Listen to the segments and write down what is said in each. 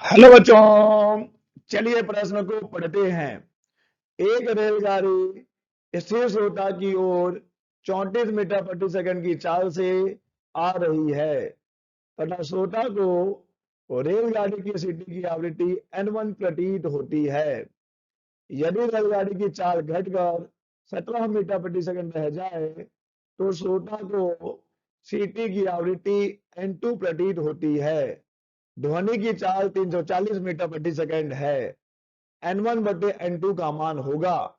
Hello बच्चों, चलिए प्रश्न को पढ़ते हैं। एक रेलगाड़ी स्थिर श्रोता की ओर 34 मीटर प्रति सेकंड की चाल से आ रही है तथा श्रोता को रेलगाड़ी की सीटी की आवृत्ति n1 प्रतीत होती है। यदि रेलगाड़ी की चाल घटकर 17 मीटर प्रति सेकंड रह जाए तो श्रोता को सीटी की आवृत्ति n2 प्रतीत होती है। ध्वनि की चाल 340 मीटर प्रति सेकंड है। n1 बटे n2 का मान होगा।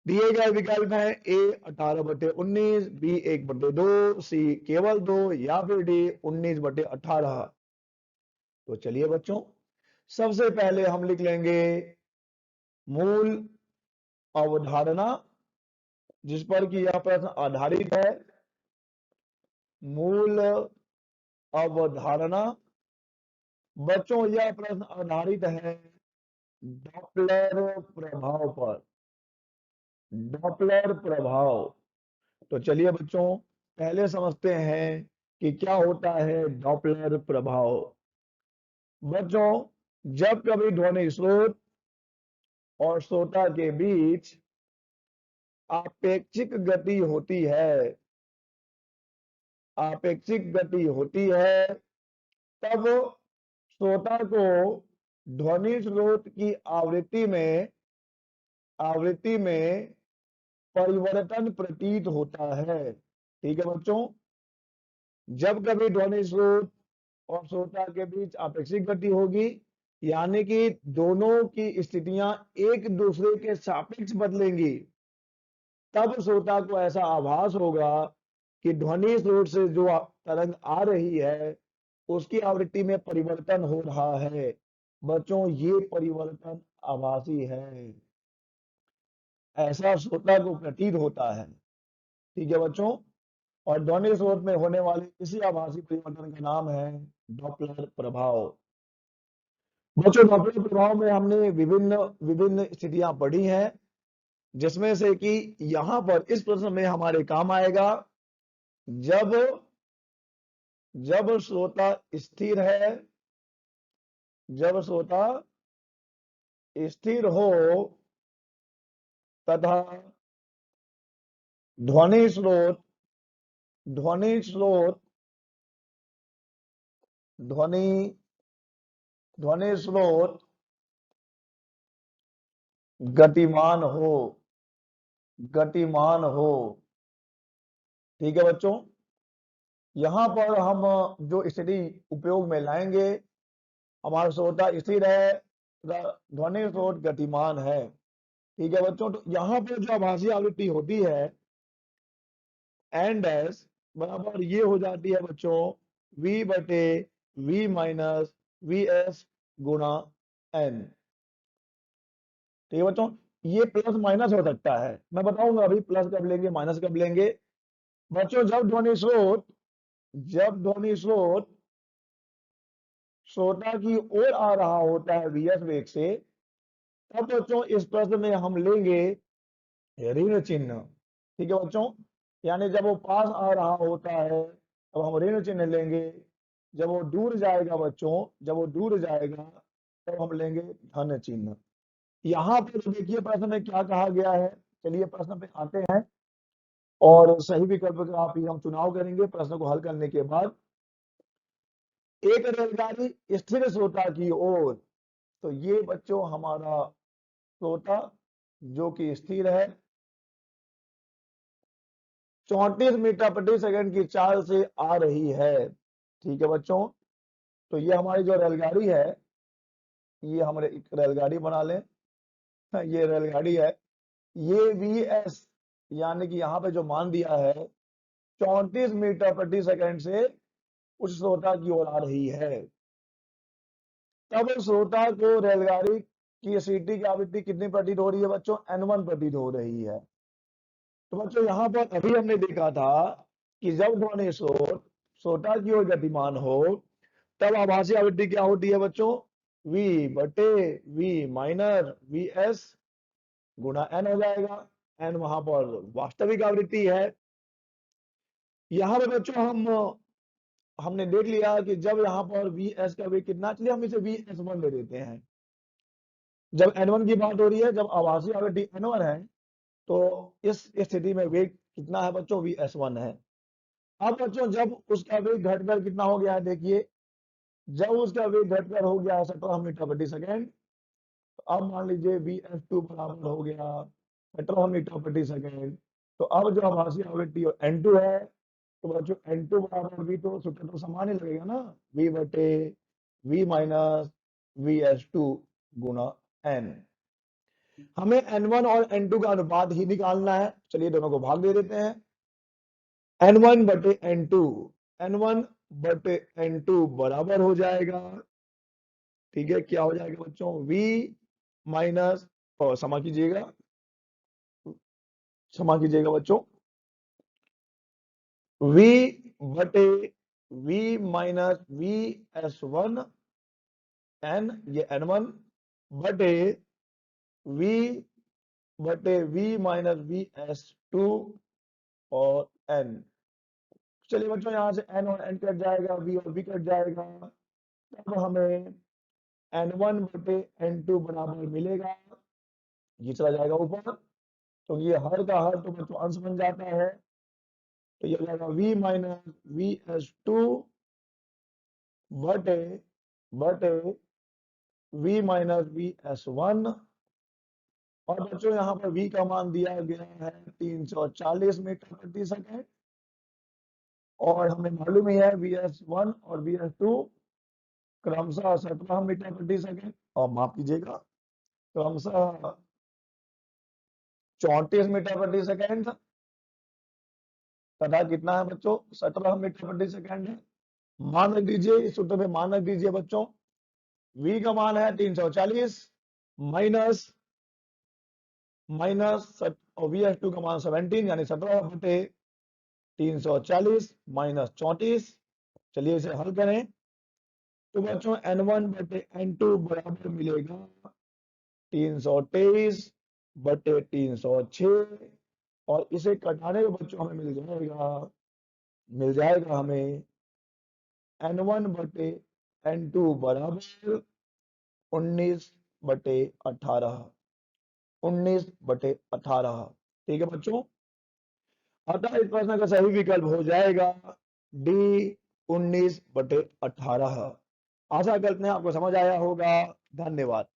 दिए गए विकल्प है ए 18 बटे 19, बी 1 बटे 2, सी केवल 2 या फिर डी 19 बटे 18। तो चलिए बच्चों, सबसे पहले हम लिख लेंगे मूल अवधारणा जिस पर कि यह प्रश्न आधारित है। मूल अवधारणा बच्चों, यह प्रश्न आधारित है डॉपलर प्रभाव पर। डॉपलर प्रभाव। तो चलिए बच्चों, पहले समझते हैं कि क्या होता है डॉपलर प्रभाव। बच्चों, जब कभी ध्वनि स्रोत और श्रोता के बीच आपेक्षिक गति होती है, आपेक्षिक गति होती है, तब श्रोता को ध्वनि स्रोत की आवृत्ति में परिवर्तन प्रतीत होता है। ठीक है बच्चों, जब कभी ध्वनि स्रोत और श्रोता के बीच आपेक्षिक गति होगी, यानी कि दोनों की स्थितियां एक दूसरे के सापेक्ष बदलेंगी, तब श्रोता को ऐसा आभास होगा कि ध्वनि स्रोत से जो तरंग आ रही है उसकी आवृत्ति में परिवर्तन हो रहा है। बच्चों, ये परिवर्तन आभासी है, ऐसा श्रोता को प्रतीत होता है। ठीक है बच्चों, और ध्वनि स्रोत में होने वाले इसी आभासी परिवर्तन का नाम है डॉपलर प्रभाव। बच्चों, डॉपलर प्रभाव में हमने विभिन्न विभिन्न स्थितियां पढ़ी हैं, जिसमें से कि यहां पर इस प्रश्न में हमारे काम आएगा जब जब श्रोता स्थिर है, जब श्रोता स्थिर हो तथा ध्वनि स्रोत ध्वनि स्रोत ध्वनि ध्वनि स्रोत गतिमान हो, गतिमान हो। ठीक है बच्चों, यहां पर हम जो स्थिति उपयोग में लाएंगे, हमारा श्रोता स्थिर है, ध्वनि स्रोत गतिमान है। ठीक है बच्चों, तो यहाँ पर जो आभासी आवृत्ति होती है एन डैश बराबर ये हो जाती है बच्चों v बटे v माइनस वी एस गुणा n। ठीक है बच्चों, ये प्लस माइनस हो सकता है, मैं बताऊंगा अभी प्लस कब लेंगे माइनस कब लेंगे। बच्चों, जब ध्वनि स्रोत श्रोता की ओर आ रहा होता है वीएस वेग से, तब बच्चों इस प्रश्न में हम लेंगे ऋण चिन्ह। ठीक है बच्चों, यानी जब वो पास आ रहा होता है तब हम ऋण चिन्ह लेंगे, जब वो दूर जाएगा बच्चों, जब वो दूर जाएगा तब हम लेंगे धन चिन्ह। यहाँ पर देखिए प्रश्न में क्या कहा गया है। चलिए प्रश्न पे आते हैं और सही विकल्प का आप ही हम चुनाव करेंगे प्रश्न को हल करने के बाद। एक रेलगाड़ी स्थिर श्रोता की ओर, तो ये बच्चों हमारा श्रोता जो कि स्थिर है 34 मीटर प्रति सेकंड की चाल से आ रही है। ठीक है बच्चों, तो ये हमारी जो रेलगाड़ी है, ये हमारे एक रेलगाड़ी बना लें। ये रेलगाड़ी है, ये वी एस यानी कि यहाँ पे जो मान दिया है 34 मीटर प्रति सेकंड से उस श्रोता की ओर आ रही है। तब श्रोता को रेलगाड़ी की सीटी की आवृत्ति कितनी प्रतीत हो रही है बच्चों? n1 प्रतीत हो रही है। तो बच्चों यहाँ पर अभी हमने देखा था कि जब ध्वनि स्रोत श्रोता की ओर गतिमान हो तब आभासी आवृत्ति क्या होती है बच्चों? v बटे v माइनस वी एस गुणा n हो जाएगा। n वहां पर वास्तविक आवृत्ति है। यहाँ पर बच्चों हम हमने देख लिया कि जब यहाँ पर Vs का वेग कितना, चलिए हम इसे Vs1 ले देते हैं। जब N1 की बात हो रही है, जब आभासी आवृत्ति N1 है, तो इस स्थिति में वेग कितना है बच्चों, Vs1 है। अब बच्चों जब उसका वेग घटकर कितना हो गया है, देखिए जब उसका वेग घटकर हो गया 17 मीटर प्रति सेकेंड, तो अब मान लीजिए Vs2 बराबर हो गया 17 मीटर प्रति सेकेंड। तो अब जो आभासी आवृत्ति N2 है, तो बच्चों N2 बराबर भी तो सूत्र तो समान ही लगेगा ना, V बटे V माइनस Vs2 गुना N। हमें N1 और N2 का अनुपात ही निकालना है, चलिए दोनों को भाग दे देते हैं। N1 बटे N2, N1 बटे N2 बराबर हो जाएगा, ठीक है, क्या हो जाएगा बच्चों, V माइनस, और क्षमा कीजिएगा बच्चों, V बटे V माइनस Vs1 N, ये N1 बटे V बटे V माइनस Vs2 और N। चलिए बच्चों यहाँ से N और N कट जाएगा, V और V कट जाएगा, तब हमें N1 बटे N2 बराबर मिलेगा, ये चला जाएगा ऊपर, तो ये हर का हर तो बच्चों अंश बन जाता है, तो ये हो जाएगा V माइनस Vs2 बटे बटे V माइनस Vs1। और बच्चों यहाँ पर V का मान दिया गया है 340 मीटर प्रति सेकेंड, और हमें मालूम ही है Vs1 और Vs2 क्रमशः 17 मीटर प्रति सेकेंड, और माफ कीजिएगा क्रमशः 34 मीटर प्रति सेकेंड तथा कितना है बच्चों, 17 मीटर प्रति सेकेंड है। मान रख दीजिए, इस सूत्र में मान रख दीजिए बच्चों, V का मान है 340 माइनस और Vs2 का मान 17, यानी 17 बटे 340 माइनस 34। चलिए इसे हल करें, तो बच्चों N1 बटे N2 बराबर मिलेगा 323 बटे 306, और इसे कटाने में बच्चों हमें मिल जाएगा हमें N1 बटे N2 बराबर 19 बटे 18, 19 बटे 18, ठीक है बच्चों। अतः इस प्रश्न का सही विकल्प हो जाएगा D 19 बटे 18। आशा करते हैं आपको समझ आया होगा, धन्यवाद।